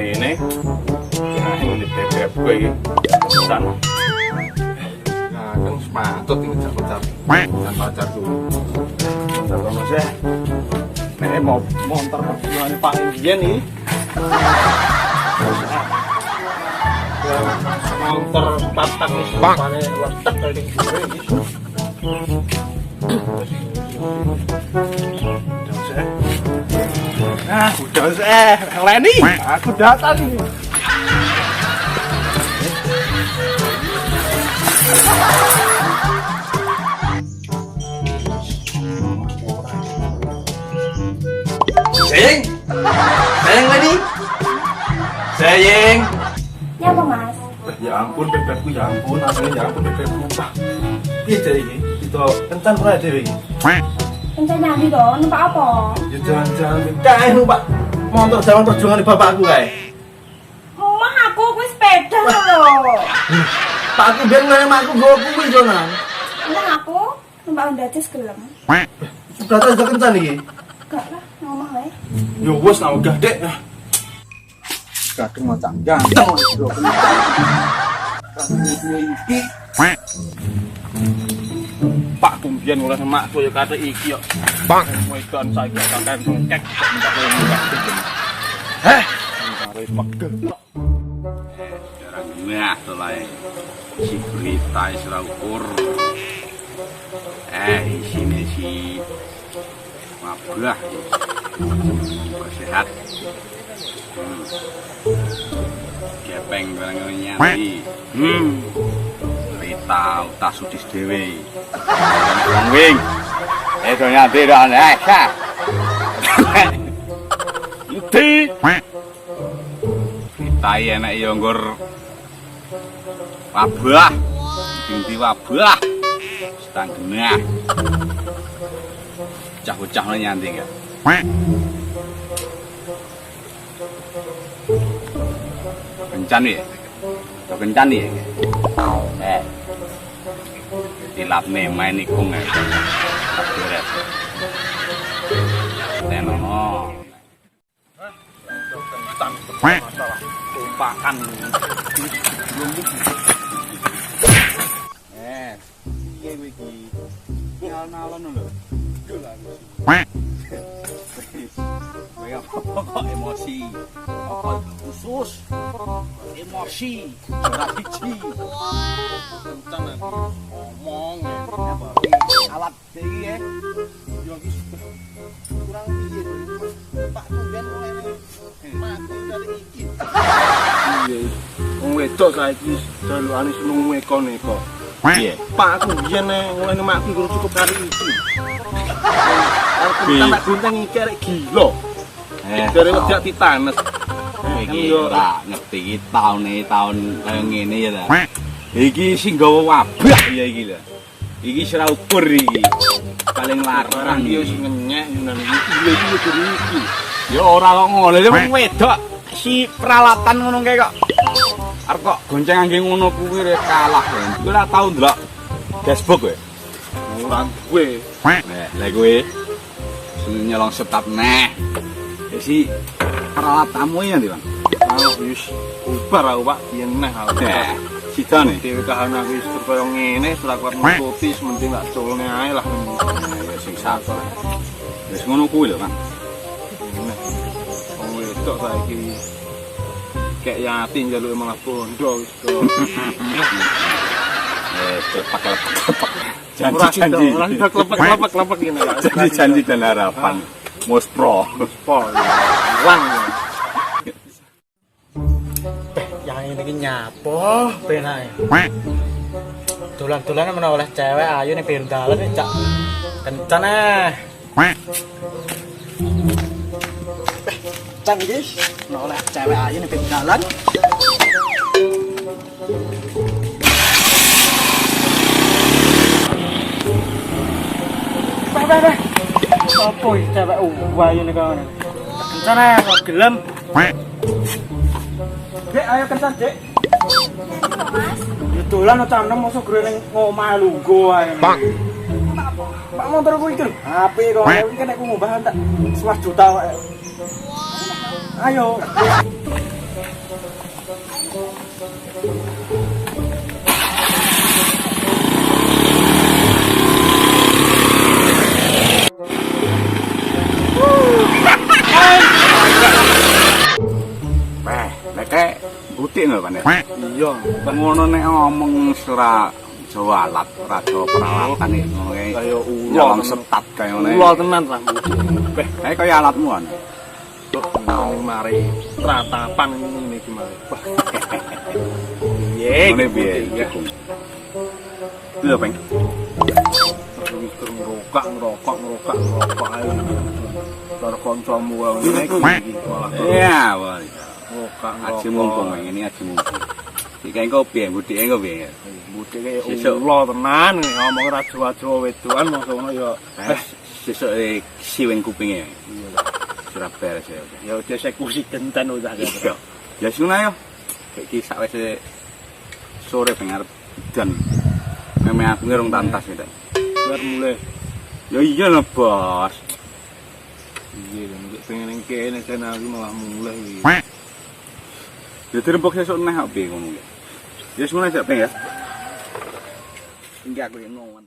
ini. Nah, ini bebek gue ini. Pesan. Nah, kan sepatut ini pacar. Dan pacar dulu. Terus ya. Nek mau ntar perjuangan Pak Indian nih. Monster patang nih pane letek kali ini. Nah, udah sih, Leni. Aku datang nih. Sayang, sayang Leni. Sayang. Ya apa mas? Ya ampun bebekku, ya ampun, aslinya ya ampun bebekku. Piye jare iki? Itu kencan ora dhewe iki. Kencan nyanyi dong, numpak apa? Ya jangan-jangan kae numpak motor jalan perjuangan bapakku kae. Mah aku kuwi sepeda lho. Pakku ben nang aku nggo kuwi yo nang. Entah aku numpak Honda Jazz gelem. Sudah tak kencan iki. Gak lah, ngomong wae. Yo wis nak udah dek. Kadung macam ganteng bro. Iki. Pak kumbian oleh makku ya kate iki yo. Bang, wedon saiki sampean cengkek. Heh. Kare pegel. Jarang mah to lae. Si berita isra ukur. Isine si mablah. Sehat. Gepeng barang nyati. Berita utah sudis dhewe. Wong wing. Do nyati ora nek. Yuti. Berita enak ya nggur wabah. Inti wabah. Setang genah. Bocah-bocah nyanti gak? Kencan ya? Atau kencan ya? Tilap main ikung ya? Tak beres. Tenono. Masalah tumpakan. Iya iki. Nal-nalan lho. Kowe apa kok emosi? Apa khusus? Emosi. Ora biji. Kencan aku ngomong. Alat iki ya. Yo iki kurang piye Pak kumbian mulai mati kali iki. Iya. Wong wedok saiki dalukane seneng neko-neko. Piye? Pak aku biyen mulai makku kurang cukup kali iki. Aku tambah guntang iki arek gila. Dari wejak titanes. Iki ora ngerti iki taune taun kaya ngene ya ta. Iki sing gawa wabah ya iki lho. Iki sira ukur iki. Paling larang Yo sing ngenyek nang iki lho iki dari iki. ya ora kok ngono lho wong wedok si peralatan ngono kae kok. Arep kok gonceng angge ngono kuwi rek kalah. Kowe ora tau ndelok Facebook kowe. Ora kowe. Lah kowe nyolong setap neh. Ya si peralatanmu ya ndi, Bang? Kalau wis ubar aku Pak, yen neh aku. Sidane. Dhewe kahan aku wis kaya ngene, ora kuat nututi sementing tak culne ae lah. Ya sing sabar. Wis ngono kuwi lho, Bang. Wong wedok saiki kek yatim njaluk malah bondo wis kok. Cepak-cepak. Janji-janji. Ora klepek-klepek ngene. Janji-janji dan harapan. Muspro. Pol. Lang. Yang ini ki nyapo penae. Dolan-dolan men oleh cewek ayu ning pinggir dalan cak. Kencan Can iki men oleh cewek ayu ning pinggir dalan. Bah. Apa iki cewek ayu ning kono. Kencan kok gelem. Dek, ayo kencan, Dek. Ya dolan canem mosok gere ning omah lungguh ae. Bang. Pak motor ku iki lho. HP kok iki kan aku ngombahan tak 1 juta kok. Ayo. Lek butik nggak kan ya? Iya. Ngono nek ngomong sura jualat, ora Jawa peralatan iki ngono kae. Kaya ulo Nyolong tenan. setat kaya ngene. Ulo tenan rambut. Beh, kae kaya alatmu kan. Tuh, mari ratapan ini gimana? Wah. Ngene piye iki? Lho, Peng. ngerokok ayo. Karo kancamu wae ngene iki malah Iya, wah. ngerokok. Aji mumpung ini aji mumpung. Iki engko piye? Butike engko piye? Butik kaya Sesuk. ulo tenan ngomong ra Jawa-Jawa wedoan mosok ngono ya. Sesuk siwing kupinge. Ora beres ya. Ya udah eksekusi genten udah Iya. Ya sing ayo. Iki sakwise sore pengen arep dan meme aku ngerung tantas gitu. biar mulai. Ya iya lah, Bos. Iya, nek pengen ning kene sen aku malah mulai iki. Ya terbok sesuk neh kok piye ngono ya. Ya semono sak Peng ya. Enggak aku ngomong.